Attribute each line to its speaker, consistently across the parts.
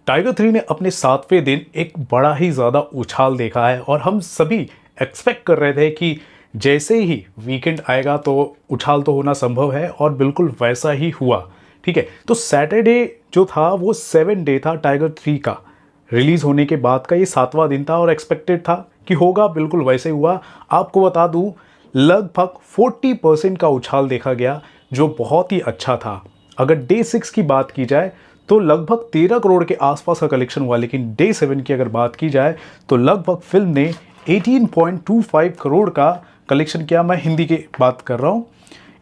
Speaker 1: Tiger 3 ने अपने 7वें दिन एक बड़ा ही ज़्यादा उछाल देखा है और हम सभी एक्सपेक्ट कर रहे थे कि जैसे ही वीकेंड आएगा तो उछाल तो होना संभव है और बिल्कुल वैसा ही हुआ। ठीक है, तो सैटरडे जो था वो 7 डे था टाइगर 3 का रिलीज़ होने के बाद का, ये 7वां दिन था और एक्सपेक्टेड था कि होगा, बिल्कुल वैसे हुआ। आपको बता दूं लगभग 40% का उछाल देखा गया जो बहुत ही अच्छा था। अगर डे 6 की बात की जाए तो लगभग 13 करोड़ के आसपास का कलेक्शन हुआ, लेकिन डे 7 की अगर बात की जाए तो लगभग फिल्म ने 18.25 करोड़ का कलेक्शन किया। मैं हिंदी की बात कर रहा हूँ,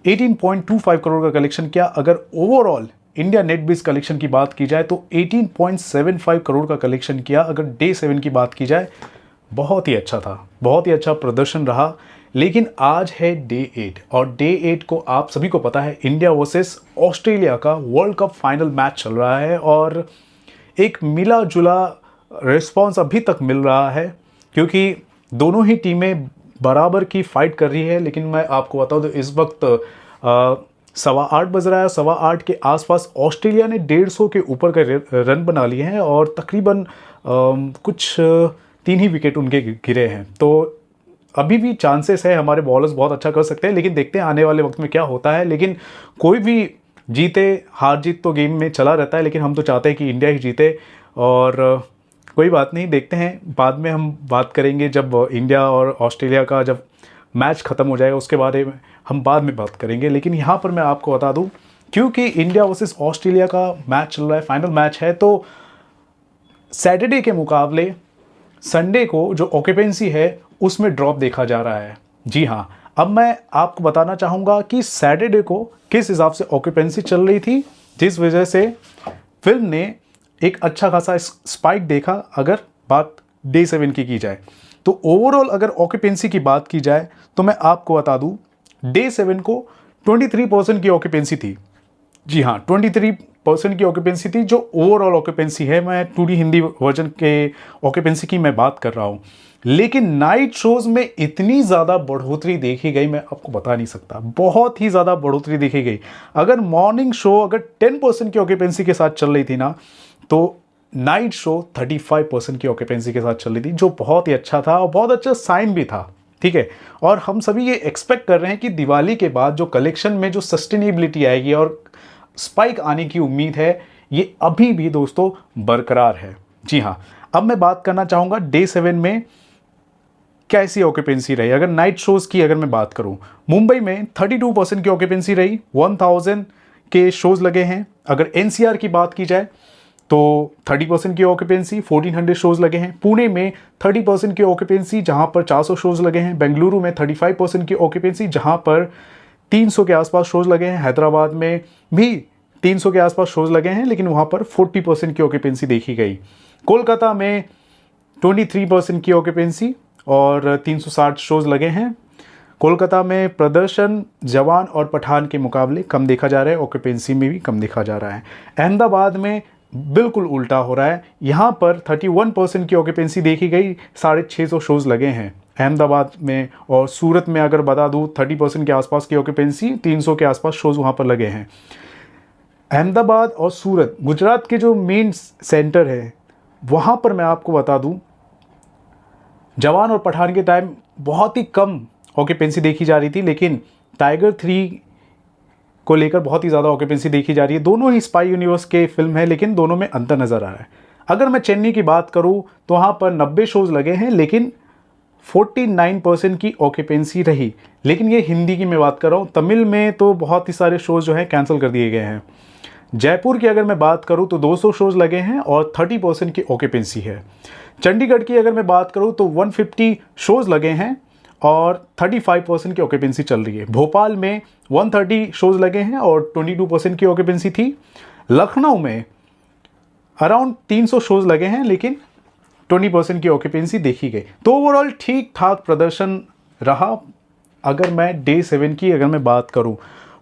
Speaker 1: 18.25 करोड़ का कलेक्शन किया। अगर overall India net base collection की बात की जाए तो 18.75 करोड़ का कलेक्शन किया। अगर डे 7 की बात की जाए बहुत ही अच्छा था, बहुत ही अच्छा प्रदर्शन रहा। लेकिन आज है डे 8 और डे 8 को आप सभी को पता है इंडिया वर्सेस ऑस्ट्रेलिया का वर्ल्ड कप फाइनल मैच चल रहा है और एक मिला जुला रिस्पॉन्स अभी तक मिल रहा है क्योंकि दोनों ही टीमें बराबर की फाइट कर रही है। लेकिन मैं आपको बताऊं तो इस वक्त 8:15 बज रहा है। 8:15 के आसपास ऑस्ट्रेलिया ने 150 के ऊपर का रन बना लिए हैं और तकरीबन कुछ 3 ही विकेट उनके गिरे हैं। तो अभी भी चांसेस है, हमारे बॉलर्स बहुत अच्छा कर सकते हैं, लेकिन देखते हैं आने वाले वक्त में क्या होता है। लेकिन कोई भी जीते, हार जीत तो गेम में चला रहता है, लेकिन हम तो चाहते हैं कि इंडिया ही जीते और कोई बात नहीं, देखते हैं बाद में हम बात करेंगे जब इंडिया और ऑस्ट्रेलिया का जब मैच ख़त्म हो जाएगा उसके बारे में हम बाद में बात करेंगे। लेकिन यहाँ पर मैं आपको बता दूँ क्योंकि इंडिया वर्सेस ऑस्ट्रेलिया का मैच चल रहा है, फाइनल मैच है, तो सैटरडे के मुकाबले संडे को जो ऑक्यूपेंसी है उसमें ड्रॉप देखा जा रहा है। जी हाँ, अब मैं आपको बताना चाहूँगा कि सैटरडे को किस हिसाब से ऑक्यूपेंसी चल रही थी, जिस वजह से फिल्म ने एक अच्छा खासा स्पाइक देखा। अगर बात डे 7 की जाए तो ओवरऑल अगर ऑक्यूपेंसी की बात की जाए तो मैं आपको बता दूँ डे 7 को 23% की ऑक्यूपेंसी थी। जी हाँ, 23% की ऑक्यूपेंसी थी जो ओवरऑल ऑक्यूपेंसी है। मैं 2D हिंदी वर्जन के ऑक्यूपेंसी की मैं बात कर रहा हूँ। लेकिन नाइट शोज़ में इतनी ज़्यादा बढ़ोतरी देखी गई, मैं आपको बता नहीं सकता, बहुत ही ज़्यादा बढ़ोतरी देखी गई। अगर मॉर्निंग शो अगर 10% की ऑक्यूपेंसी के साथ चल रही थी ना, तो नाइट शो 35% की ऑक्यूपेंसी के साथ चल रही थी, जो बहुत ही अच्छा था और बहुत अच्छा साइन भी था। ठीक है, और हम सभी ये एक्सपेक्ट कर रहे हैं कि दिवाली के बाद जो कलेक्शन में जो सस्टेनेबिलिटी आएगी और स्पाइक आने की उम्मीद है, ये अभी भी दोस्तों बरकरार है। जी हाँ, अब मैं बात करना चाहूँगा डे 7 में कैसी ऑक्यूपेंसी रही। अगर नाइट शोज़ की अगर मैं बात करूँ, मुंबई में 32% की ऑक्यूपेंसी रही, 1000 के शोज़ लगे हैं। अगर NCR की बात की जाए तो 30% की ऑक्यूपेंसी, 1400 शोज़ लगे हैं। पुणे में 30% की ऑक्यूपेंसी जहां पर 400 शोज़ लगे हैं। बेंगलुरु में 35% की ऑक्यूपेंसी जहां पर 300 के आसपास शोज़ लगे हैं। हैदराबाद में भी 300 के आसपास शोज़ लगे हैं, लेकिन वहां पर 40% की ऑक्यूपेंसी देखी गई। कोलकाता में 23% की ऑक्यूपेंसी और 360 शोज़ लगे हैं। कोलकाता में प्रदर्शन जवान और पठान के मुकाबले कम देखा जा रहा है, ऑक्यूपेंसी में भी कम देखा जा रहा है। अहमदाबाद में बिल्कुल उल्टा हो रहा है, यहाँ पर 31% की ऑक्यूपेंसी देखी गई, 650 शोज़ लगे हैं अहमदाबाद में। और सूरत में अगर बता दूँ 30% के आसपास की ऑक्यूपेंसी, 300 के आसपास शोज़ वहाँ पर लगे हैं। अहमदाबाद और सूरत गुजरात के जो मेन सेंटर है, वहाँ पर मैं आपको बता दूँ जवान और पठान के टाइम बहुत ही कम ऑक्यूपेंसी देखी जा रही थी, लेकिन टाइगर 3 को लेकर बहुत ही ज़्यादा ऑक्यूपेंसी देखी जा रही है। दोनों ही स्पाई यूनिवर्स के फिल्म है, लेकिन दोनों में अंतर नज़र आ रहा है। अगर मैं चेन्नई की बात करूं तो वहाँ पर 90 शोज़ लगे हैं, लेकिन 49% की ऑक्यूपेंसी रही। लेकिन ये हिंदी की मैं बात कर रहा हूँ, तमिल में तो बहुत ही सारे शोज़ जो हैं कैंसिल कर दिए गए हैं। जयपुर की अगर मैं बात करूँ तो 200 शोज़ लगे हैं और 30% की ऑक्यूपेंसी है। चंडीगढ़ की अगर मैं बात करूँ तो 150 शोज़ लगे हैं और 35% की ऑक्यूपेंसी चल रही है। भोपाल में 130 शोज़ लगे हैं और 22% की ऑक्यूपेंसी थी। लखनऊ में अराउंड 300 शोज़ लगे हैं, लेकिन 20% की ऑक्यूपेंसी देखी गई। तो ओवरऑल ठीक ठाक प्रदर्शन रहा। अगर मैं डे 7 की अगर मैं बात करूं,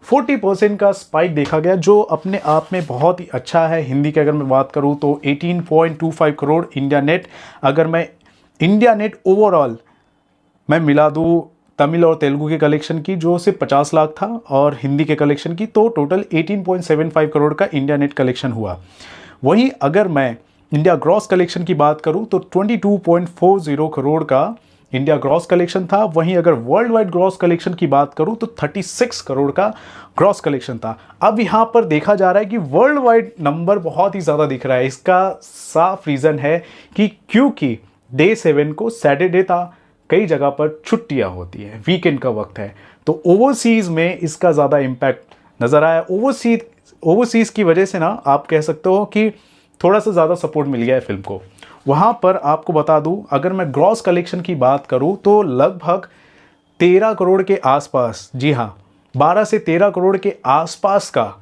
Speaker 1: 40% का स्पाइक देखा गया, जो अपने आप में बहुत ही अच्छा है। हिंदी की अगर मैं बात करूं तो 18.25 करोड़ इंडिया नेट। अगर मैं इंडिया नेट ओवरऑल मैं मिला दूँ तमिल और तेलुगु के कलेक्शन की, जो सिर्फ 50 लाख था, और हिंदी के कलेक्शन की, तो टोटल 18.75 करोड़ का इंडिया नेट कलेक्शन हुआ। वहीं अगर मैं इंडिया ग्रॉस कलेक्शन की बात करूं तो 22.40 करोड़ का इंडिया ग्रॉस कलेक्शन था। वहीं अगर वर्ल्ड वाइड ग्रॉस कलेक्शन की बात करूं तो 36 करोड़ का ग्रॉस कलेक्शन था। अब यहां पर देखा जा रहा है कि वर्ल्ड वाइड नंबर बहुत ही ज़्यादा दिख रहा है। इसका साफ रीज़न है कि क्योंकि डे 7 को सैटरडे था, कई जगह पर छुट्टियां होती है, वीकेंड का वक्त है, तो ओवरसीज़ में इसका ज़्यादा इम्पैक्ट नज़र आया। ओवरसीज़ की वजह से ना आप कह सकते हो कि थोड़ा सा ज़्यादा सपोर्ट मिल गया है फिल्म को। वहाँ पर आपको बता दूँ, अगर मैं ग्रॉस कलेक्शन की बात करूँ तो लगभग 13 करोड़ के आसपास, जी हाँ 12 से 13 करोड़ के आसपास का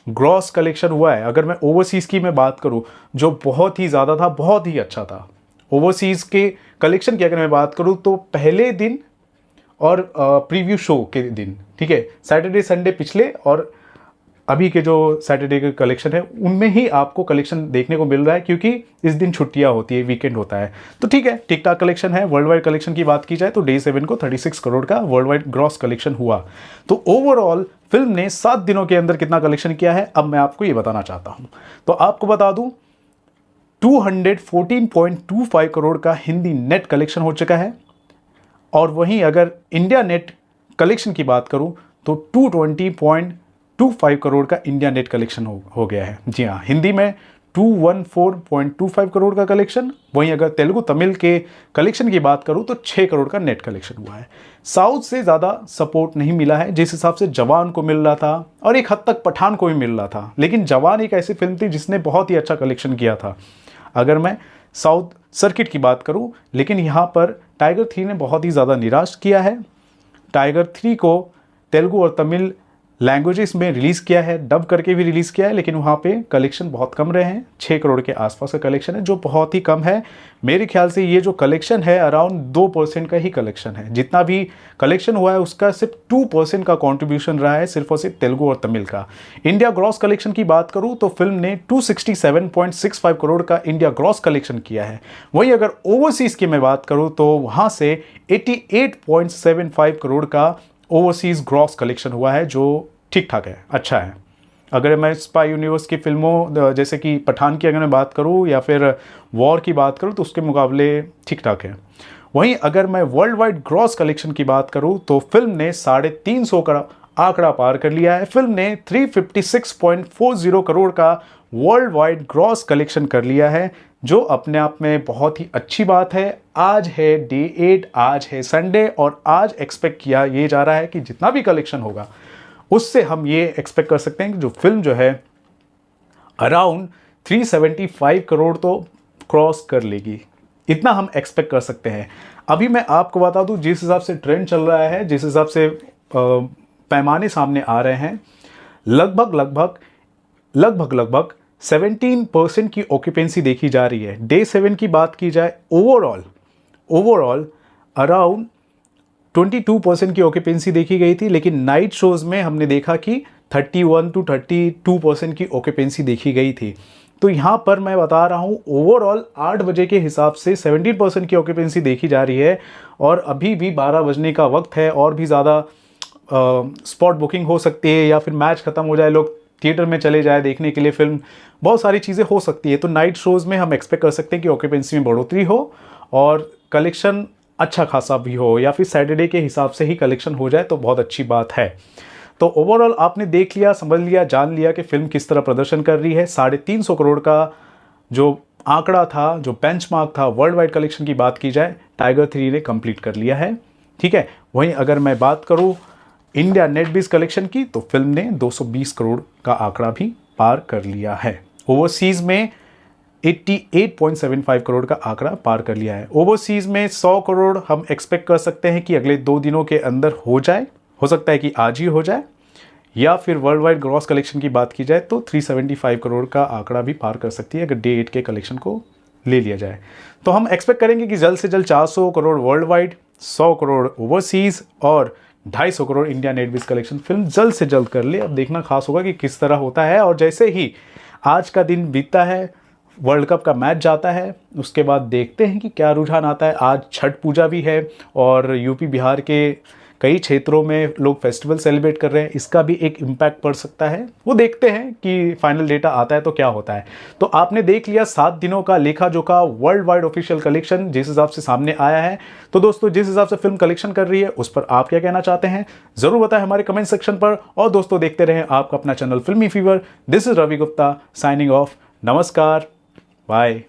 Speaker 1: ग्रॉस कलेक्शन हुआ है। अगर मैं ओवरसीज़ की मैं बात करूँ, जो बहुत ही ज़्यादा था, बहुत ही अच्छा था। ओवरसीज़ के कलेक्शन की अगर मैं बात करूँ तो पहले दिन और प्रीव्यू शो के दिन, ठीक है, सैटरडे संडे पिछले और अभी के जो सैटरडे के कलेक्शन है उनमें ही आपको कलेक्शन देखने को मिल रहा है, क्योंकि इस दिन छुट्टियां होती है, वीकेंड होता है। तो ठीक है, ठीक ठाक कलेक्शन है। वर्ल्ड वाइड कलेक्शन की बात की जाए तो डे 7 को 36 करोड़ का वर्ल्ड वाइड ग्रॉस कलेक्शन हुआ। तो ओवरऑल फिल्म ने 7 दिनों के अंदर कितना कलेक्शन किया है, अब मैं आपको ये बताना चाहता हूँ। तो आपको बता दूँ 214.25 करोड़ का हिंदी नेट कलेक्शन हो चुका है, और वहीं अगर इंडिया नेट कलेक्शन की बात करूं तो 220.25 करोड़ का इंडिया नेट कलेक्शन हो गया है। जी हाँ, हिंदी में 214.25 करोड़ का कलेक्शन। वहीं अगर तेलुगु तमिल के कलेक्शन की बात करूं तो 6 करोड़ का नेट कलेक्शन हुआ है। साउथ से ज़्यादा सपोर्ट नहीं मिला है, जिस हिसाब से जवान को मिल रहा था और एक हद तक पठान को भी मिल रहा था, लेकिन जवान एक ऐसी फिल्म थी जिसने बहुत ही अच्छा कलेक्शन किया था अगर मैं साउथ सर्किट की बात करूं। लेकिन यहाँ पर टाइगर 3 ने बहुत ही ज़्यादा निराश किया है। टाइगर 3 को तेलुगु और तमिल लैंग्वेजेस में रिलीज़ किया है, डब करके भी रिलीज़ किया है, लेकिन वहाँ पे कलेक्शन बहुत कम रहे हैं। 6 करोड़ के आसपास का कलेक्शन है, जो बहुत ही कम है। मेरे ख्याल से ये जो कलेक्शन है अराउंड 2% का ही कलेक्शन है। जितना भी कलेक्शन हुआ है उसका सिर्फ 2% का कॉन्ट्रीब्यूशन रहा है, सिर्फ और सिर्फ तेलुगु और तमिल का। इंडिया ग्रॉस कलेक्शन की बात करूँ तो फिल्म ने 267.65 करोड़ का इंडिया ग्रॉस कलेक्शन किया है। वहीं अगर ओवरसीज़ की मैं बात करूँ तो वहाँ से 88.75 करोड़ का ओवरसीज़ ग्रॉस कलेक्शन हुआ है, जो ठीक ठाक है, अच्छा है। अगर मैं स्पाई यूनिवर्स की फिल्मों जैसे कि पठान की अगर मैं बात करूं या फिर वॉर की बात करूं तो उसके मुकाबले ठीक ठाक है। वहीं अगर मैं वर्ल्ड वाइड ग्रॉस कलेक्शन की बात करूं तो फिल्म ने 350 का आंकड़ा पार कर लिया है। फिल्म ने 356.40 करोड़ का वर्ल्ड वाइड ग्रॉस कलेक्शन कर लिया है, जो अपने आप में बहुत ही अच्छी बात है। आज है डे 8, आज है संडे, और आज एक्सपेक्ट किया ये जा रहा है कि जितना भी कलेक्शन होगा उससे हम ये एक्सपेक्ट कर सकते हैं कि जो फिल्म जो है अराउंड 375 करोड़ तो क्रॉस कर लेगी, इतना हम एक्सपेक्ट कर सकते हैं। अभी मैं आपको बता दूं, जिस हिसाब से ट्रेंड चल रहा है, जिस हिसाब से पैमाने सामने आ रहे हैं, लगभग 17% की ऑक्यूपेंसी देखी जा रही है। डे 7 की बात की जाए ओवरऑल अराउंड 22% की ऑक्यूपेंसी देखी गई थी, लेकिन नाइट शोज में हमने देखा कि 31 to 32% की ऑक्यूपेंसी देखी गई थी। तो यहाँ पर मैं बता रहा हूँ ओवरऑल 8 बजे के हिसाब से 17% की ऑक्यूपेंसी देखी जा रही है, और अभी भी 12 बजने का वक्त है, और भी ज़्यादा स्पॉट बुकिंग हो सकती है, या फिर मैच ख़त्म हो जाए, लोग थिएटर में चले जाए देखने के लिए फिल्म, बहुत सारी चीज़ें हो सकती है। तो नाइट शोज़ में हम एक्सपेक्ट कर सकते हैं कि ऑक्यूपेंसी में बढ़ोतरी हो और कलेक्शन अच्छा खासा भी हो, या फिर सैटरडे के हिसाब से ही कलेक्शन हो जाए तो बहुत अच्छी बात है। तो ओवरऑल आपने देख लिया, समझ लिया, जान लिया कि फिल्म किस तरह प्रदर्शन कर रही है। 350 करोड़ का जो आंकड़ा था, जो बेंचमार्क था वर्ल्ड वाइड कलेक्शन की बात की जाए, टाइगर 3 ने कंप्लीट कर लिया है, ठीक है। वहीं अगर मैं बात करूं इंडिया नेट बेस कलेक्शन की, तो फिल्म ने 220 करोड़ का आंकड़ा भी पार कर लिया है। ओवरसीज़ में 88.75 करोड़ का आंकड़ा पार कर लिया है। ओवरसीज़ में 100 करोड़ हम एक्सपेक्ट कर सकते हैं कि अगले 2 दिनों के अंदर हो जाए, हो सकता है कि आज ही हो जाए, या फिर वर्ल्ड वाइड ग्रॉस कलेक्शन की बात की जाए तो 375 करोड़ का आंकड़ा भी पार कर सकती है अगर डे 8 के कलेक्शन को ले लिया जाए। तो हम एक्सपेक्ट करेंगे कि जल्द से जल्द 400 crore world wide, 100 crore overseas और 250 crore India net base collection film जल्द से जल्द कर ले। अब देखना खास होगा कि किस तरह होता है, और जैसे ही आज का दिन बीतता है, वर्ल्ड कप का मैच जाता है, उसके बाद देखते हैं कि क्या रुझान आता है। आज छठ पूजा भी है और यूपी बिहार के कई क्षेत्रों में लोग फेस्टिवल सेलिब्रेट कर रहे हैं, इसका भी एक इम्पैक्ट पड़ सकता है। वो देखते हैं कि फाइनल डेटा आता है तो क्या होता है। तो आपने देख लिया 7 दिनों का लेखा जोखा वर्ल्ड वाइड ऑफिशियल कलेक्शन जिस हिसाब से सामने आया है। तो दोस्तों जिस हिसाब से फिल्म कलेक्शन कर रही है उस पर आप क्या कहना चाहते हैं जरूर बताएं हमारे कमेंट सेक्शन पर। और दोस्तों देखते रहें आपका अपना channel filmy fever. This is Ravi Gupta signing off. नमस्कार, बाय।